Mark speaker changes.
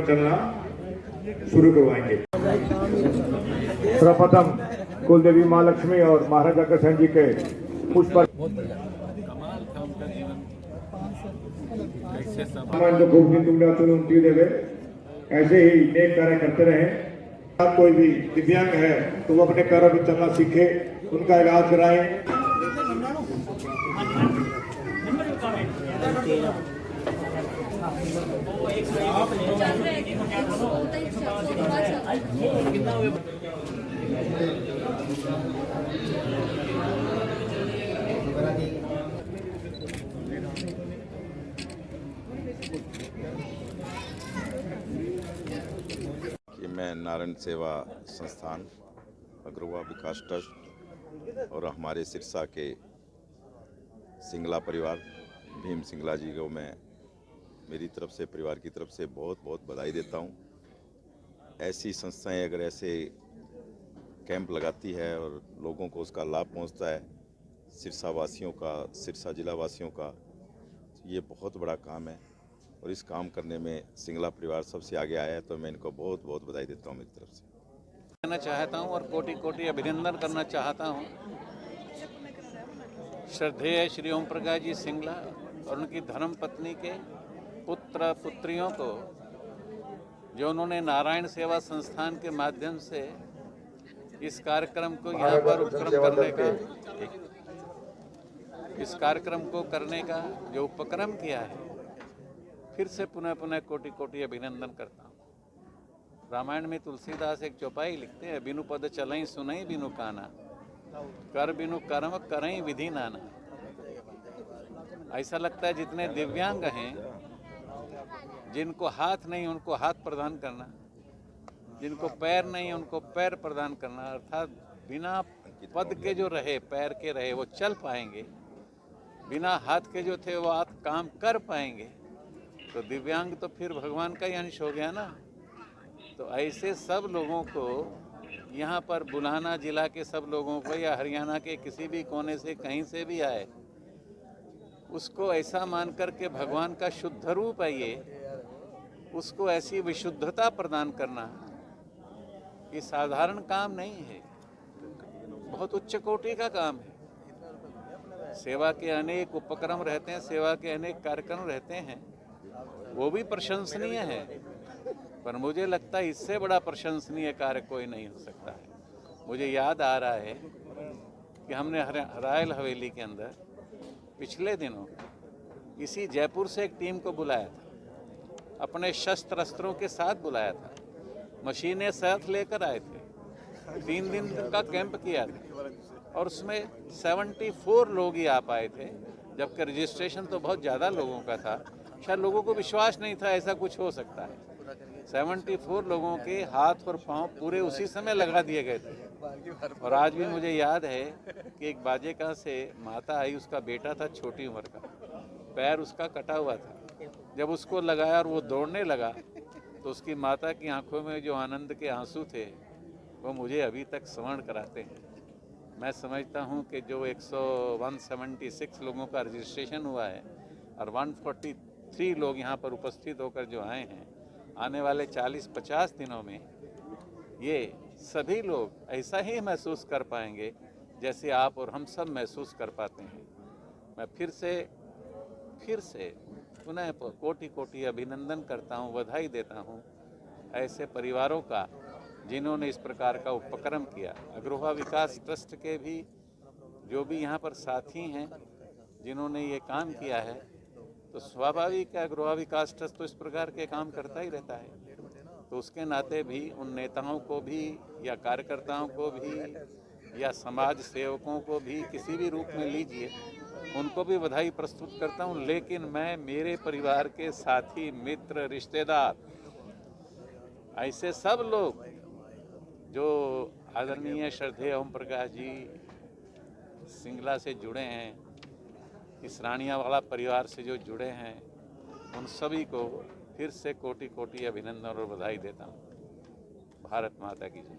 Speaker 1: चलना शुरू करवाएंगे। सर्वप्रथम कुलदेवी माँ लक्ष्मी और महाराजा अग्रसेन जी के पुष्प देवे। ऐसे ही नेक कार्य करते रहे। कोई भी दिव्यांग है तो वो अपने पैरों पर चलना सीखे, उनका इलाज कराएं।
Speaker 2: मैं नारायण सेवा संस्थान अग्रवा विकास ट्रस्ट और हमारे सिरसा के सिंगला परिवार भीम सिंगला जी को मैं मेरी तरफ से, परिवार की तरफ से बहुत बहुत बधाई देता हूं। ऐसी संस्थाएं अगर ऐसे कैंप लगाती है और लोगों को उसका लाभ पहुंचता है, सिरसा वासियों का, सिरसा जिला वासियों का, ये बहुत बड़ा काम है और इस काम करने में सिंगला परिवार सबसे आगे आया है, तो मैं इनको बहुत बहुत बधाई देता हूँ मेरी तरफ से।
Speaker 3: कहना चाहता हूँ और कोटि कोटि अभिनंदन करना चाहता हूँ श्रद्धेय श्री ओम प्रकाश जी सिंगला और उनकी धर्म पत्नी के पुत्र पुत्रियों को, जो उन्होंने नारायण सेवा संस्थान के माध्यम से इस कार्यक्रम को यहाँ पर उपक्रम करने का, इस कार्यक्रम को करने का जो उपक्रम किया है, फिर से पुनः पुनः कोटि कोटि अभिनंदन करता हूँ। रामायण में तुलसीदास एक चौपाई लिखते हैं, बिनु पद चलई सुनई बिनु काना, कर बिनु कर्म करई विधि नाना। ऐसा लगता है जितने दिव्यांग हैं, जिनको हाथ नहीं उनको हाथ प्रदान करना, जिनको पैर नहीं उनको पैर प्रदान करना, अर्थात बिना पद के जो रहे, पैर के रहे, वो चल पाएंगे, बिना हाथ के जो थे वो हाथ काम कर पाएंगे, तो दिव्यांग तो फिर भगवान का ही अंश हो गया ना। तो ऐसे सब लोगों को यहाँ पर बुलाना, जिला के सब लोगों को या हरियाणा के किसी भी कोने से कहीं से भी आए, उसको ऐसा मान कर के भगवान का शुद्ध रूप है ये, उसको ऐसी विशुद्धता प्रदान करना, ये साधारण काम नहीं है, बहुत उच्च कोटि का काम है। सेवा के अनेक उपक्रम रहते हैं, सेवा के अनेक कार्यक्रम रहते हैं, वो भी प्रशंसनीय है, पर मुझे लगता है इससे बड़ा प्रशंसनीय कार्य कोई नहीं हो सकता है। मुझे याद आ रहा है कि हमने रॉयल हवेली के अंदर पिछले दिनों इसी जयपुर से एक टीम को बुलाया था, अपने शस्त्र अस्त्रों के साथ बुलाया था, मशीनें साथ लेकर आए थे, 3 दिन का कैंप किया था और उसमें 74 लोग ही आ पाए थे, जबकि रजिस्ट्रेशन तो बहुत ज़्यादा लोगों का था। शायद लोगों को विश्वास नहीं था ऐसा कुछ हो सकता है। 74 लोगों के हाथ और पांव पूरे उसी समय लगा दिए गए थे। और आज भी मुझे याद है कि एक बाजेका से माता आई, उसका बेटा था छोटी उम्र का, पैर उसका कटा हुआ था, जब उसको लगाया और वो दौड़ने लगा तो उसकी माता की आंखों में जो आनंद के आंसू थे वो मुझे अभी तक स्मरण कराते हैं। मैं समझता हूँ कि जो 176 लोगों का रजिस्ट्रेशन हुआ है और 143 लोग यहाँ पर उपस्थित होकर जो आए हैं, आने वाले 40-50 दिनों में ये सभी लोग ऐसा ही महसूस कर पाएंगे जैसे आप और हम सब महसूस कर पाते हैं। मैं फिर से पुनः कोटि कोटि अभिनंदन करता हूँ, बधाई देता हूँ ऐसे परिवारों का जिन्होंने इस प्रकार का उपक्रम किया। अग्रवा विकास ट्रस्ट के भी जो भी यहाँ पर साथी हैं जिन्होंने ये काम किया है, तो स्वाभाविक है अग्रवा विकास ट्रस्ट तो इस प्रकार के काम करता ही रहता है, तो उसके नाते भी उन नेताओं को भी या कार्यकर्ताओं को भी या समाज सेवकों को भी किसी भी रूप में लीजिए, उनको भी बधाई प्रस्तुत करता हूं। लेकिन मैं मेरे परिवार के साथी, मित्र, रिश्तेदार, ऐसे सब लोग जो आदरणीय श्रद्धेय ओम प्रकाश जी सिंगला से जुड़े हैं, इस रानियावाला परिवार से जो जुड़े हैं, उन सभी को फिर से कोटि कोटि अभिनंदन और बधाई देता हूँ। भारत माता की जय।